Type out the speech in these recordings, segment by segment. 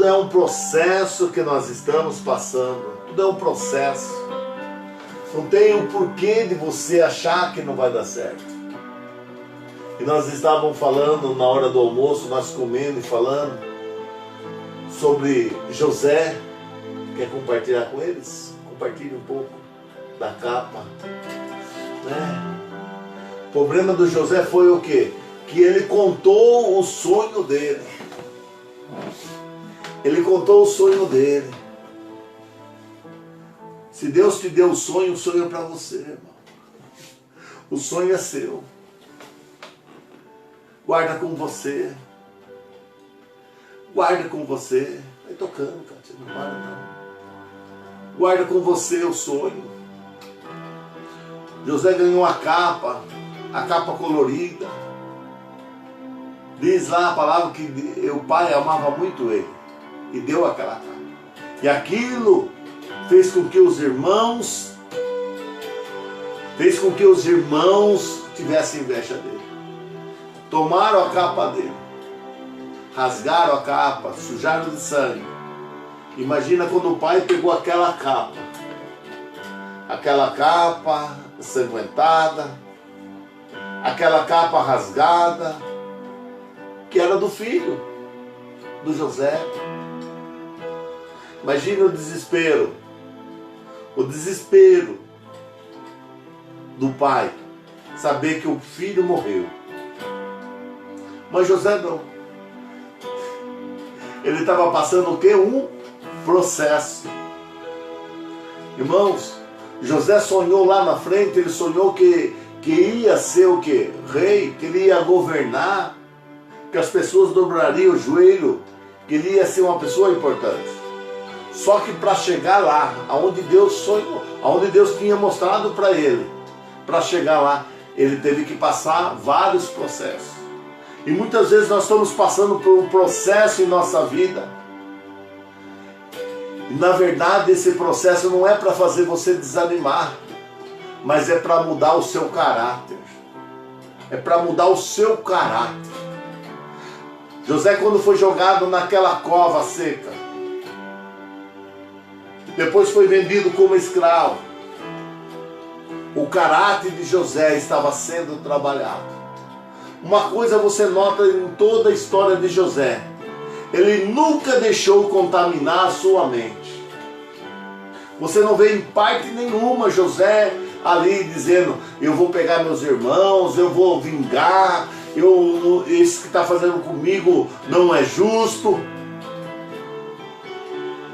Tudo é um processo que nós estamos passando. Tudo é um processo. Não tem o porquê de você achar que não vai dar certo. E nós estávamos falando na hora do almoço, nós comendo e falando sobre José. Quer compartilhar com eles? Compartilhe um pouco da capa. Né? O problema do José foi o quê? Que ele contou o sonho dele. Ele contou o sonho dele. Se Deus te deu o sonho é para você, irmão. O sonho é seu. Guarda com você. Guarda com você. Vai tocando, cara. Você não para, não. Guarda com você o sonho. José ganhou a capa colorida. Diz lá a palavra que o pai amava muito ele e deu aquela capa. E aquilo fez com que os irmãos tivessem inveja dele. Tomaram a capa dele, rasgaram a capa, sujaram de sangue. Imagina quando o pai pegou aquela capa ensanguentada, aquela capa rasgada, que era do filho, do José. Imagina o desespero do pai, saber que o filho morreu. Mas José não. Ele estava passando o quê? Um processo. Irmãos, José sonhou lá na frente, ele sonhou que ia ser o quê? Rei, que ele ia governar, que as pessoas dobrariam o joelho, que ele ia ser uma pessoa importante. Só que para chegar lá, aonde Deus sonhou, aonde Deus tinha mostrado para ele, para chegar lá, ele teve que passar vários processos. E muitas vezes nós estamos passando por um processo em nossa vida. E na verdade esse processo não é para fazer você desanimar, mas é para mudar o seu caráter. É para mudar o seu caráter. José, quando foi jogado naquela cova seca, depois foi vendido como escravo, o caráter de José estava sendo trabalhado. Uma coisa você nota em toda a história de José: ele nunca deixou contaminar a sua mente. Você não vê em parte nenhuma José ali dizendo: eu vou pegar meus irmãos, eu vou vingar, esse que está fazendo comigo não é justo.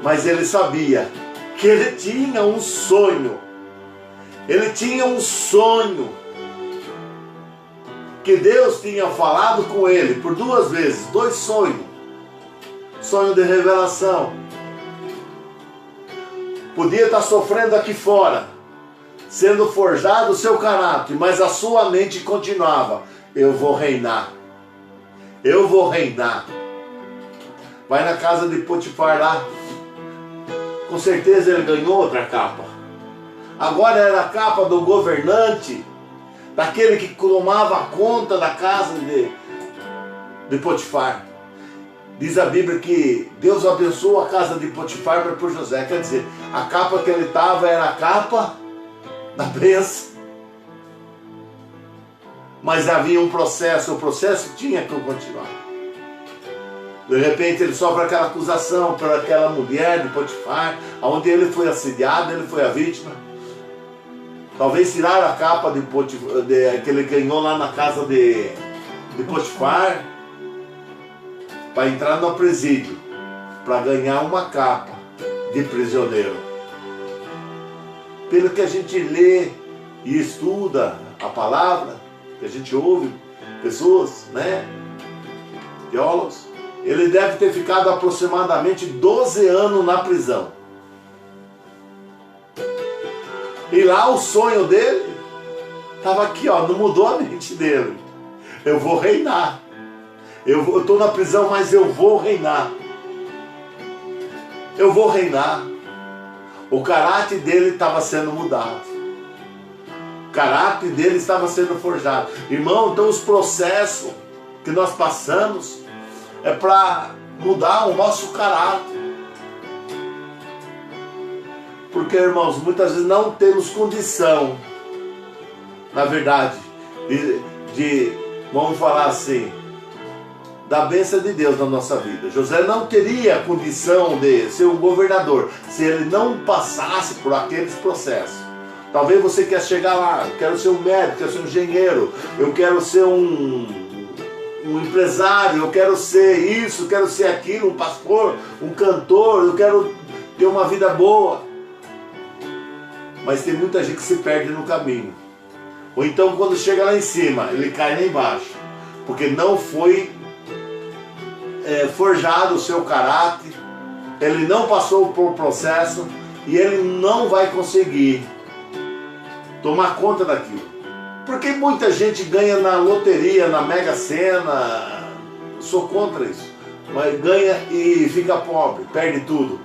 Mas ele sabia que ele tinha um sonho. Ele tinha um sonho que Deus tinha falado com ele por 2 vezes, 2 sonhos. Sonho de revelação. Podia estar sofrendo aqui fora, sendo forjado o seu caráter, mas a sua mente continuava: eu vou reinar. Eu vou reinar. Vai na casa de Potifar lá. Com certeza ele ganhou outra capa. Agora era a capa do governante, daquele que tomava conta da casa de Potifar. Diz a Bíblia que Deus abençoou a casa de Potifar por José. Quer dizer, a capa que ele estava era a capa da bênção. Mas havia um processo, o processo tinha que continuar. De repente ele sofre aquela acusação por aquela mulher de Potifar, onde ele foi assediado, ele foi a vítima. Talvez tiraram a capa que ele ganhou lá na casa de Potifar, para entrar no presídio, para ganhar uma capa de prisioneiro. Pelo que a gente lê e estuda a palavra, que a gente ouve pessoas, né, teólogos, ele deve ter ficado aproximadamente 12 anos na prisão. E lá o sonho dele estava aqui, ó, não mudou a mente dele. Eu vou reinar. Eu estou na prisão, mas eu vou reinar. Eu vou reinar. O caráter dele estava sendo mudado. O caráter dele estava sendo forjado. Irmão, então os processos que nós passamos é para mudar o nosso caráter. Porque, irmãos, muitas vezes não temos condição, na verdade, vamos falar assim, da bênção de Deus na nossa vida. José não teria condição de ser um governador se ele não passasse por aqueles processos. Talvez você quer chegar lá, eu quero ser um médico, eu quero ser um engenheiro, eu quero ser um empresário, eu quero ser isso, eu quero ser aquilo, um pastor, um cantor, eu quero ter uma vida boa. Mas tem muita gente que se perde no caminho. Ou então quando chega lá em cima, ele cai lá embaixo. Porque não foi forjado o seu caráter, ele não passou por um processo e ele não vai conseguir tomar conta daquilo. Porque muita gente ganha na loteria, na Mega Sena, sou contra isso, mas ganha e fica pobre, perde tudo,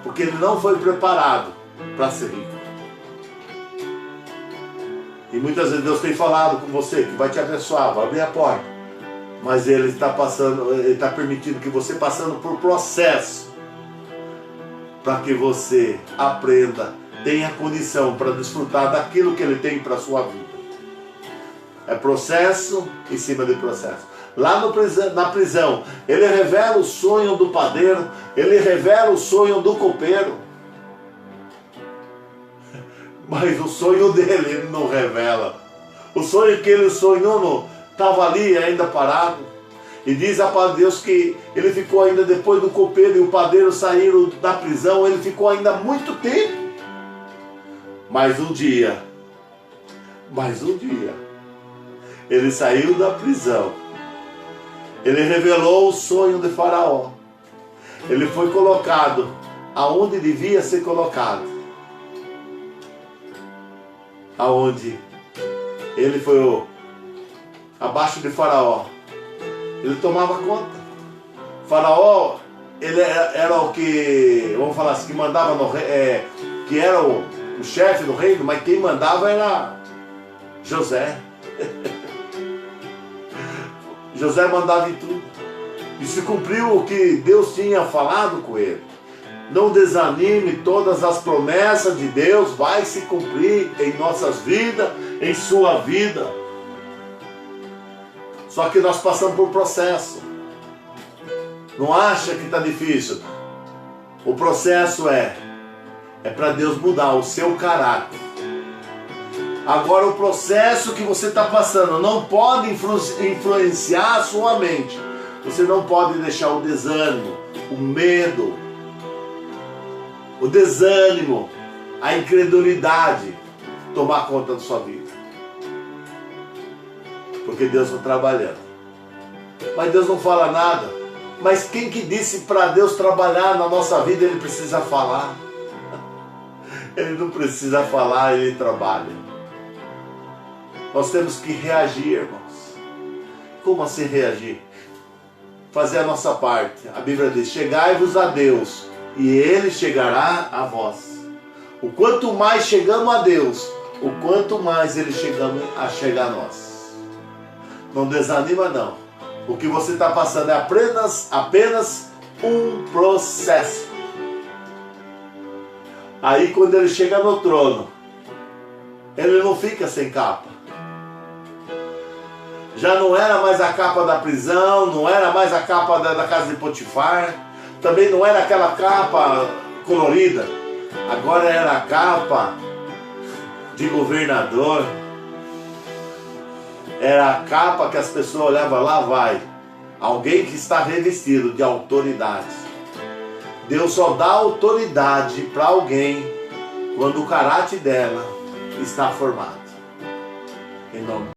porque ele não foi preparado para ser rico. E muitas vezes Deus tem falado com você que vai te abençoar, vai abrir a porta, mas Ele está permitindo que você passando por processo para que você aprenda, tenha condição para desfrutar daquilo que Ele tem para a sua vida. É processo em cima de processo. Lá na prisão, Ele revela o sonho do padeiro, Ele revela o sonho do copeiro. Mas o sonho dele ele não revela. O sonho que ele sonhou estava ali ainda parado. E diz a palavra de Deus que ele ficou ainda depois do copeiro e o padeiro saíram da prisão, ele ficou ainda muito tempo. Mais um dia, ele saiu da prisão. Ele revelou o sonho de Faraó. Ele foi colocado aonde devia ser colocado. Aonde ele foi abaixo de Faraó. Ele tomava conta. Faraó, ele era o que, vamos falar assim, que mandava no que era o chefe do reino, mas quem mandava era José. José mandava em tudo. E se cumpriu o que Deus tinha falado com ele. Não desanime, todas as promessas de Deus vai se cumprir em nossas vidas, em sua vida. Só que nós passamos por processo. Não acha que está difícil. O processo é para Deus mudar o seu caráter. Agora o processo que você está passando não pode influenciar a sua mente. Você não pode deixar o desânimo, o medo, o desânimo, a incredulidade tomar conta da sua vida. Porque Deus está trabalhando. Mas Deus não fala nada. Mas quem que disse para Deus trabalhar na nossa vida, Ele precisa falar? Ele não precisa falar, Ele trabalha. Nós temos que reagir, irmãos. Como assim reagir? Fazer a nossa parte. A Bíblia diz, chegai-vos a Deus, e Ele chegará a vós. O quanto mais chegamos a Deus, o quanto mais Ele chega a nós. Não desanima não. O que você está passando é apenas um processo. Aí quando Ele chega no trono, Ele não fica sem capa. Já não era mais a capa da prisão, não era mais a capa da casa de Potifar, também não era aquela capa colorida, agora era a capa de governador, era a capa que as pessoas olhavam, lá vai, alguém que está revestido de autoridade. Deus só dá autoridade para alguém quando o caráter dela está formado. Em nome